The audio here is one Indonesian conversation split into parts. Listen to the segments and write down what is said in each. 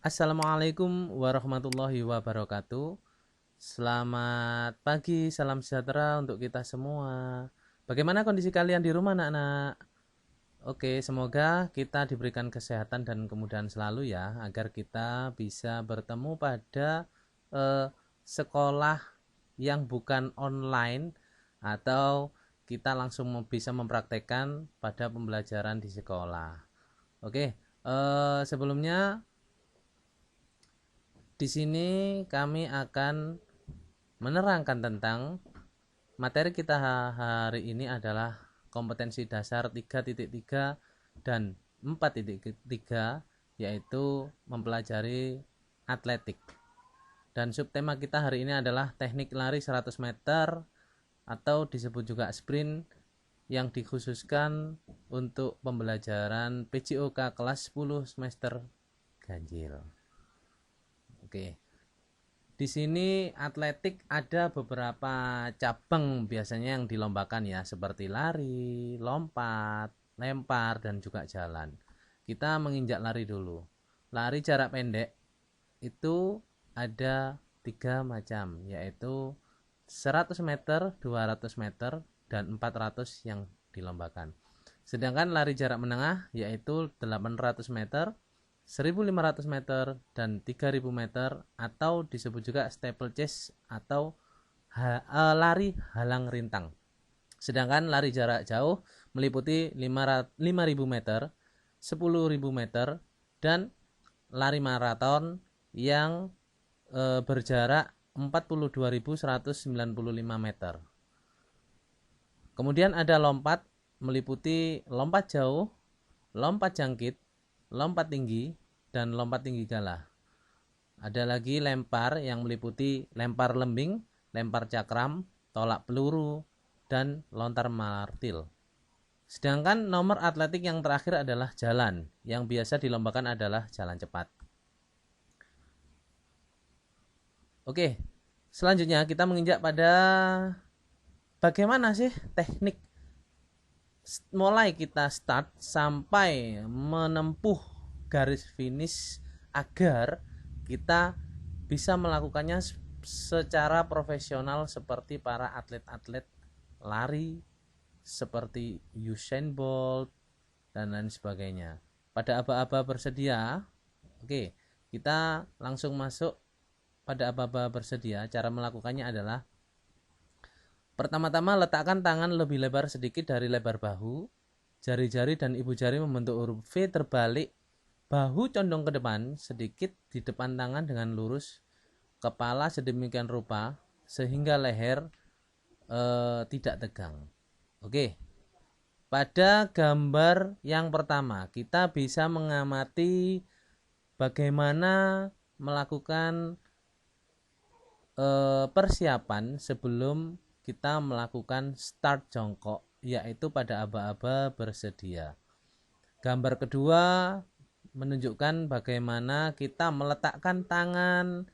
Assalamualaikum warahmatullahi wabarakatuh. Selamat pagi, salam sejahtera untuk kita semua. Bagaimana kondisi kalian di rumah, anak-anak? Oke, semoga kita diberikan kesehatan dan kemudahan selalu ya, agar kita bisa bertemu pada sekolah yang bukan online atau kita langsung bisa mempraktekkan pada pembelajaran di sekolah. Oke, sebelumnya di sini kami akan menerangkan tentang materi kita hari ini adalah kompetensi dasar 3.3 dan 4.3, yaitu mempelajari atletik. Dan subtema kita hari ini adalah teknik lari 100 meter atau disebut juga sprint yang dikhususkan untuk pembelajaran PJOK kelas 10 semester ganjil. Oke. Di sini atletik ada beberapa cabang biasanya yang dilombakan ya, seperti lari, lompat, lempar, dan juga jalan. Kita menginjak lari dulu. Lari jarak pendek itu ada 3 macam, yaitu 100 meter, 200 meter, dan 400 yang dilombakan. Sedangkan lari jarak menengah yaitu 800 meter, 1.500 meter, dan 3.000 meter, atau disebut juga steeplechase atau lari halang rintang. Sedangkan lari jarak jauh meliputi 5.000 meter, 10.000 meter, dan lari maraton yang berjarak 42.195 meter. Kemudian ada lompat, meliputi lompat jauh, lompat jangkit, lompat tinggi, dan lompat tinggi galah. Ada lagi lempar yang meliputi lempar lembing, lempar cakram, tolak peluru, dan lontar martil. Sedangkan nomor atletik yang terakhir adalah jalan, yang biasa dilombakan adalah jalan cepat. Oke, selanjutnya kita menginjak pada bagaimana sih teknik mulai kita start sampai menempuh garis finish agar kita bisa melakukannya secara profesional seperti para atlet-atlet lari seperti Usain Bolt dan lain sebagainya. Pada aba-aba bersedia? Oke, kita langsung masuk pada aba-aba bersedia. Cara melakukannya adalah pertama-tama letakkan tangan lebih lebar sedikit dari lebar bahu. Jari-jari dan ibu jari membentuk huruf V terbalik. Bahu condong ke depan sedikit di depan tangan dengan lurus. Kepala sedemikian rupa sehingga leher tidak tegang. Oke. Pada gambar yang pertama kita bisa mengamati bagaimana melakukan persiapan sebelum kita melakukan start jongkok, yaitu pada aba-aba bersedia. Gambar kedua menunjukkan bagaimana kita meletakkan tangan,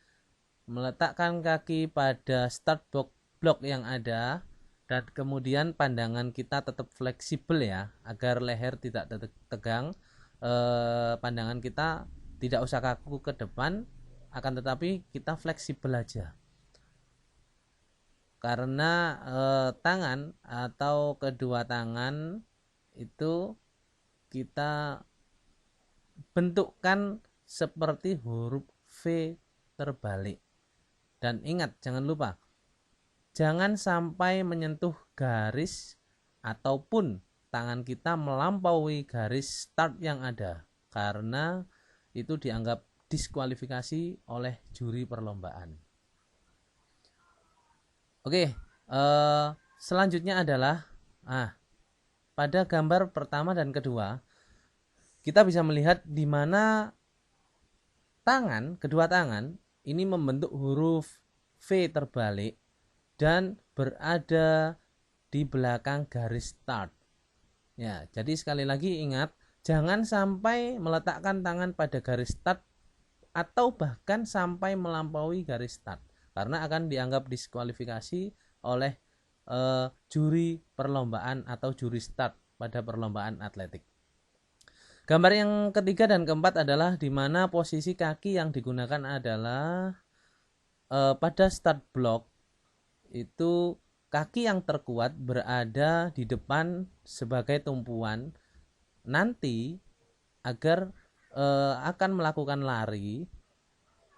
meletakkan kaki pada start block yang ada, dan kemudian pandangan kita tetap fleksibel ya, agar leher tidak tegang. Pandangan kita tidak usah kaku ke depan, akan tetapi kita fleksibel aja. Karena tangan atau kedua tangan itu kita bentukkan seperti huruf V terbalik. Dan ingat, jangan lupa, jangan sampai menyentuh garis ataupun tangan kita melampaui garis start yang ada, karena itu dianggap diskualifikasi oleh juri perlombaan. Oke, selanjutnya adalah pada gambar pertama dan kedua kita bisa melihat di mana kedua tangan ini membentuk huruf V terbalik dan berada di belakang garis start. Ya, jadi sekali lagi ingat, jangan sampai meletakkan tangan pada garis start atau bahkan sampai melampaui garis start, karena akan dianggap diskualifikasi oleh juri perlombaan atau juri start pada perlombaan atletik. Gambar yang ketiga dan keempat adalah di mana posisi kaki yang digunakan adalah pada start block itu kaki yang terkuat berada di depan sebagai tumpuan nanti agar akan melakukan lari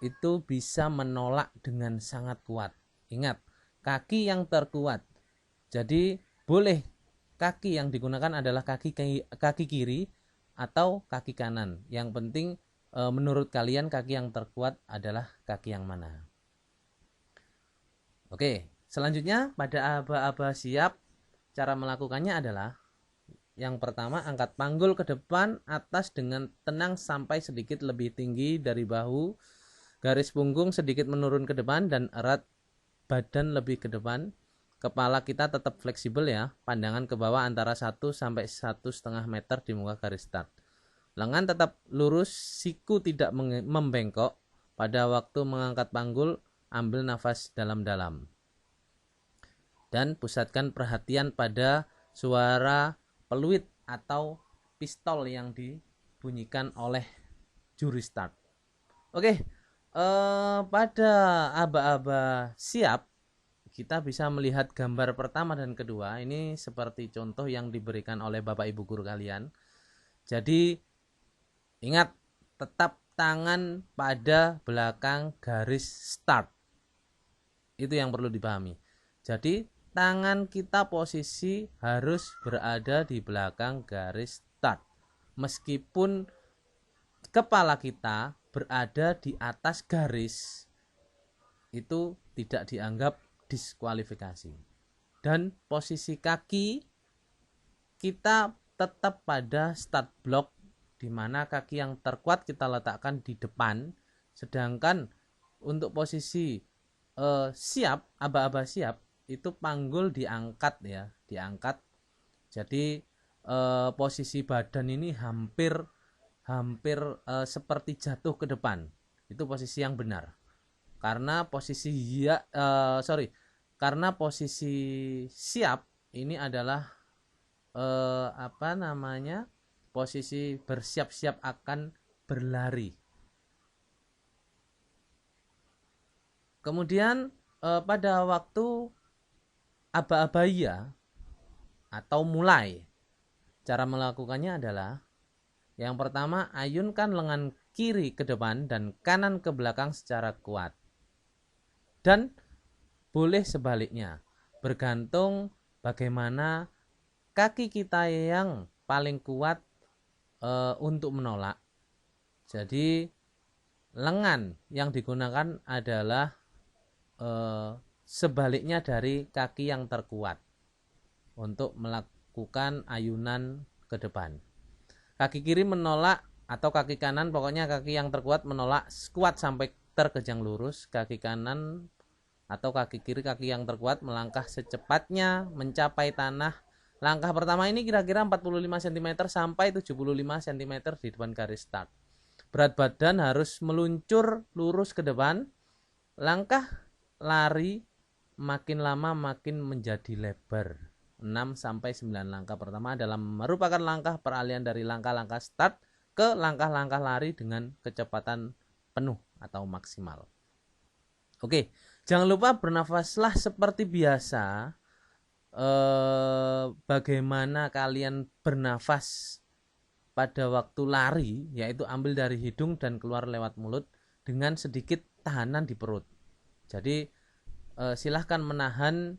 itu bisa menolak dengan sangat kuat. Ingat, kaki yang terkuat. Jadi boleh kaki yang digunakan adalah kaki kiri atau kaki kanan. Yang penting menurut kalian kaki yang terkuat adalah kaki yang mana. Oke, selanjutnya pada aba-aba siap, cara melakukannya adalah yang pertama, angkat panggul ke depan atas dengan tenang sampai sedikit lebih tinggi dari bahu, garis punggung sedikit menurun ke depan dan erat badan lebih ke depan. Kepala kita tetap fleksibel ya, pandangan ke bawah antara 1 sampai 1,5 meter di muka garis start. Lengan tetap lurus, siku tidak membengkok. Pada waktu mengangkat panggul, ambil nafas dalam-dalam. Dan pusatkan perhatian pada suara peluit atau pistol yang dibunyikan oleh juri start. Oke, pada aba-aba siap, kita bisa melihat gambar pertama dan kedua. Ini seperti contoh yang diberikan oleh Bapak Ibu guru kalian. Jadi ingat, tetap tangan pada belakang garis start. Itu yang perlu dipahami. Jadi tangan kita posisi harus berada di belakang garis start. Meskipun kepala kita berada di atas garis, itu tidak dianggap diskualifikasi. Dan posisi kaki kita tetap pada start block, di mana kaki yang terkuat kita letakkan di depan, sedangkan untuk posisi siap, aba-aba siap, itu panggul diangkat ya, diangkat. Jadi posisi badan ini hampir seperti jatuh ke depan. Itu posisi yang benar. Karena posisi karena posisi siap ini adalah posisi bersiap-siap akan berlari. Kemudian pada waktu aba-abaya atau mulai, cara melakukannya adalah yang pertama, ayunkan lengan kiri ke depan dan kanan ke belakang secara kuat. Dan boleh sebaliknya, bergantung bagaimana kaki kita yang paling kuat untuk menolak. Jadi lengan yang digunakan adalah sebaliknya dari kaki yang terkuat untuk melakukan ayunan ke depan. Kaki kiri menolak atau kaki kanan, pokoknya kaki yang terkuat menolak kuat sampai terkejang lurus. Kaki kanan atau kaki kiri, kaki yang terkuat melangkah secepatnya mencapai tanah. Langkah pertama ini kira-kira 45 cm sampai 75 cm di depan garis start. Berat badan harus meluncur lurus ke depan. Langkah lari makin lama makin menjadi lebar. 6 sampai 9 langkah pertama adalah merupakan langkah peralihan dari langkah-langkah start ke langkah-langkah lari dengan kecepatan penuh atau maksimal. Oke, jangan lupa bernafaslah seperti biasa. Bagaimana kalian bernafas pada waktu lari, yaitu ambil dari hidung dan keluar lewat mulut dengan sedikit tahanan di perut. Jadi silahkan menahan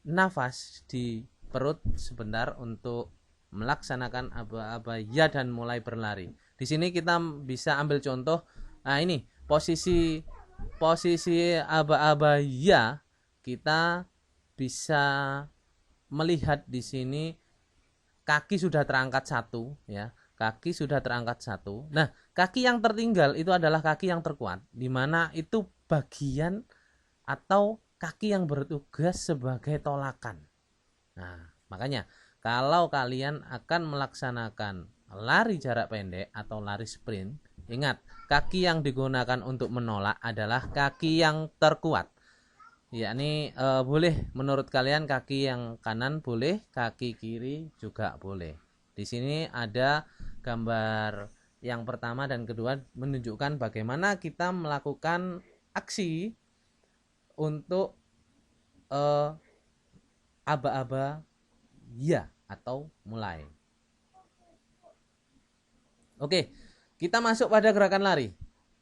nafas di perut sebentar untuk melaksanakan aba-abaya dan mulai berlari. Di sini kita bisa ambil contoh. Nah, ini posisi aba-abaya, kita bisa melihat di sini kaki sudah terangkat satu ya, kaki sudah terangkat satu. Nah, kaki yang tertinggal itu adalah kaki yang terkuat, di mana itu bagian atau kaki yang bertugas sebagai tolakan. Nah, makanya kalau kalian akan melaksanakan lari jarak pendek atau lari sprint, ingat, kaki yang digunakan untuk menolak adalah kaki yang terkuat. Yakni boleh menurut kalian kaki yang kanan boleh, kaki kiri juga boleh. Di sini ada gambar yang pertama dan kedua menunjukkan bagaimana kita melakukan aksi untuk aba-aba ya atau mulai. Oke, kita masuk pada gerakan lari.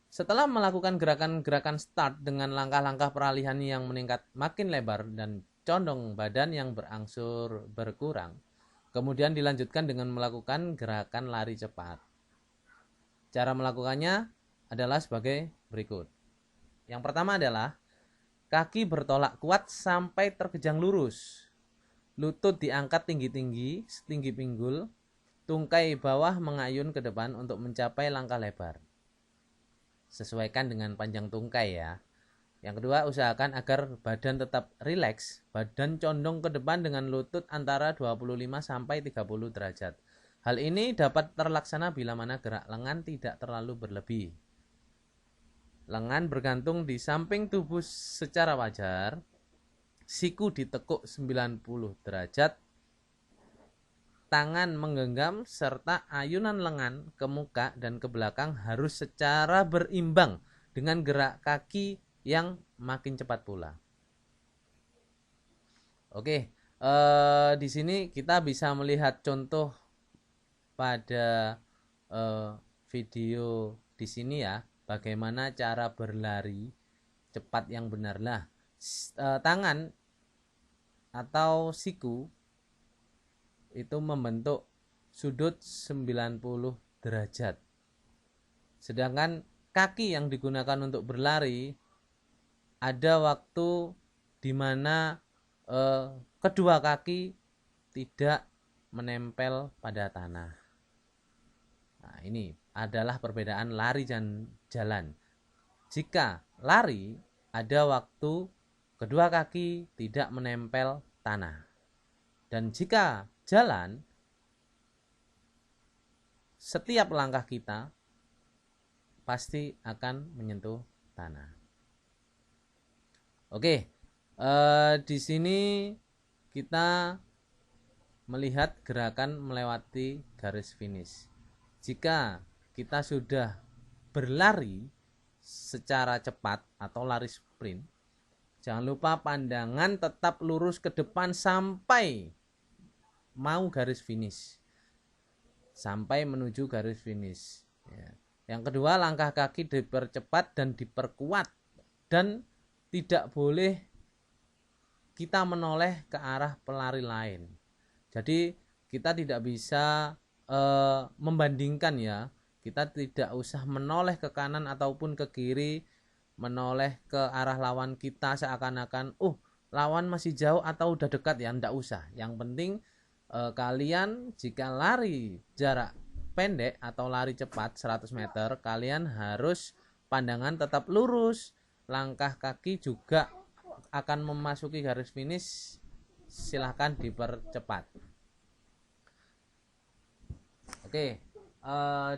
Setelah melakukan gerakan-gerakan start dengan langkah-langkah peralihan yang meningkat makin lebar dan condong badan yang berangsur berkurang, kemudian dilanjutkan dengan melakukan gerakan lari cepat. Cara melakukannya adalah sebagai berikut. Yang pertama adalah kaki bertolak kuat sampai terkejang lurus. Lutut diangkat tinggi-tinggi, setinggi pinggul. Tungkai bawah mengayun ke depan untuk mencapai langkah lebar. Sesuaikan dengan panjang tungkai ya. Yang kedua, usahakan agar badan tetap rileks. Badan condong ke depan dengan lutut antara 25 sampai 30 derajat. Hal ini dapat terlaksana bila mana gerak lengan tidak terlalu berlebih. Lengan bergantung di samping tubuh secara wajar. Siku ditekuk 90 derajat. Tangan menggenggam serta ayunan lengan ke muka dan ke belakang harus secara berimbang dengan gerak kaki yang makin cepat pula. Oke, di sini kita bisa melihat contoh pada video di sini ya, bagaimana cara berlari cepat yang benar. Nah, tangan atau siku itu membentuk sudut 90 derajat. Sedangkan kaki yang digunakan untuk berlari ada waktu di mana kedua kaki tidak menempel pada tanah. Nah, ini adalah perbedaan lari dan jalan. Jika lari, ada waktu kedua kaki tidak menempel tanah. Dan jika jalan, setiap langkah kita pasti akan menyentuh tanah. Oke, di sini kita melihat gerakan melewati garis finish. Jika kita sudah berlari secara cepat atau lari sprint, jangan lupa pandangan tetap lurus ke depan sampai mau garis finish, sampai menuju garis finish. Yang kedua, langkah kaki dipercepat dan diperkuat, dan tidak boleh kita menoleh ke arah pelari lain. Jadi kita tidak bisa membandingkan ya. Kita tidak usah menoleh ke kanan ataupun ke kiri, menoleh ke arah lawan kita seakan-akan lawan masih jauh atau udah dekat ya, enggak usah. Yang penting kalian jika lari jarak pendek atau lari cepat 100 meter, kalian harus pandangan tetap lurus. Langkah kaki juga akan memasuki garis finish, silahkan dipercepat. Oke,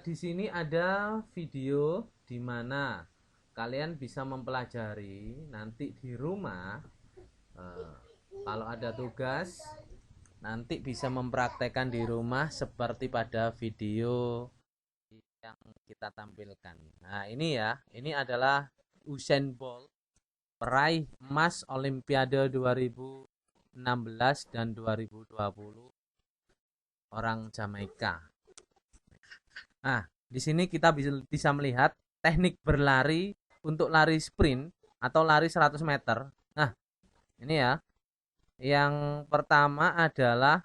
di sini ada video di mana kalian bisa mempelajari nanti di rumah. Kalau ada tugas, nanti bisa mempraktekkan di rumah seperti pada video yang kita tampilkan. Nah, ini ya, ini adalah Usain Bolt, peraih emas Olimpiade 2016 dan 2020, orang Jamaika. Nah, di sini kita bisa melihat teknik berlari untuk lari sprint atau lari 100 meter. Nah, ini ya. Yang pertama adalah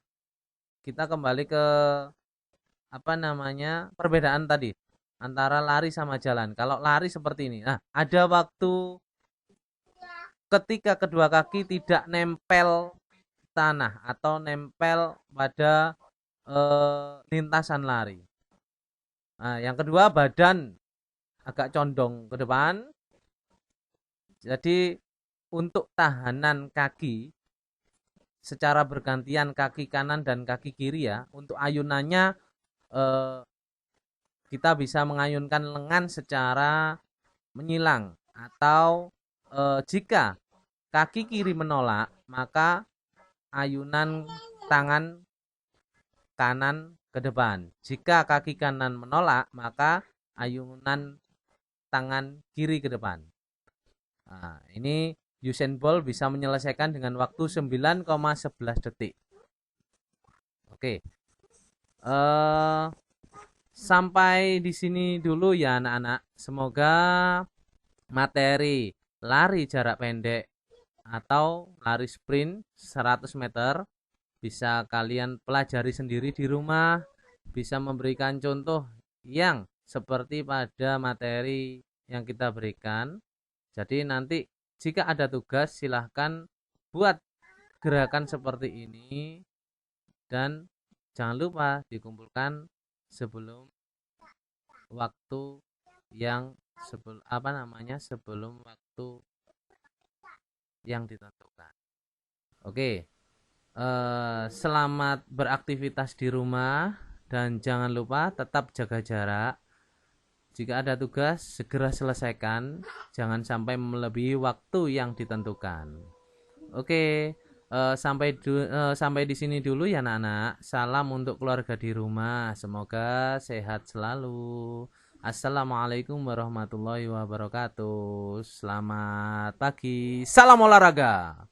kita kembali ke perbedaan tadi antara lari sama jalan. Kalau lari seperti ini. Nah, ada waktu ketika kedua kaki tidak nempel tanah atau nempel pada lintasan lari. Nah, yang kedua, badan agak condong ke depan. Jadi untuk tahanan kaki secara bergantian, kaki kanan dan kaki kiri ya, untuk ayunannya kita bisa mengayunkan lengan secara menyilang, atau jika kaki kiri menolak, maka ayunan tangan kanan ke depan. Jika kaki kanan menolak, maka ayunan tangan kiri ke depan. Nah, ini Usain Bolt bisa menyelesaikan dengan waktu 9,11 detik. Oke. Sampai di sini dulu ya anak-anak. Semoga materi lari jarak pendek atau lari sprint 100 meter bisa kalian pelajari sendiri di rumah, bisa memberikan contoh yang seperti pada materi yang kita berikan. Jadi nanti jika ada tugas silahkan buat gerakan seperti ini dan jangan lupa dikumpulkan sebelum waktu yang sebelum waktu yang ditentukan. Oke, selamat beraktivitas di rumah dan jangan lupa tetap jaga jarak. Jika ada tugas segera selesaikan, jangan sampai melebihi waktu yang ditentukan. Oke, sampai di sini dulu ya anak-anak. Salam untuk keluarga di rumah. Semoga sehat selalu. Assalamualaikum warahmatullahi wabarakatuh. Selamat pagi. Salam olahraga.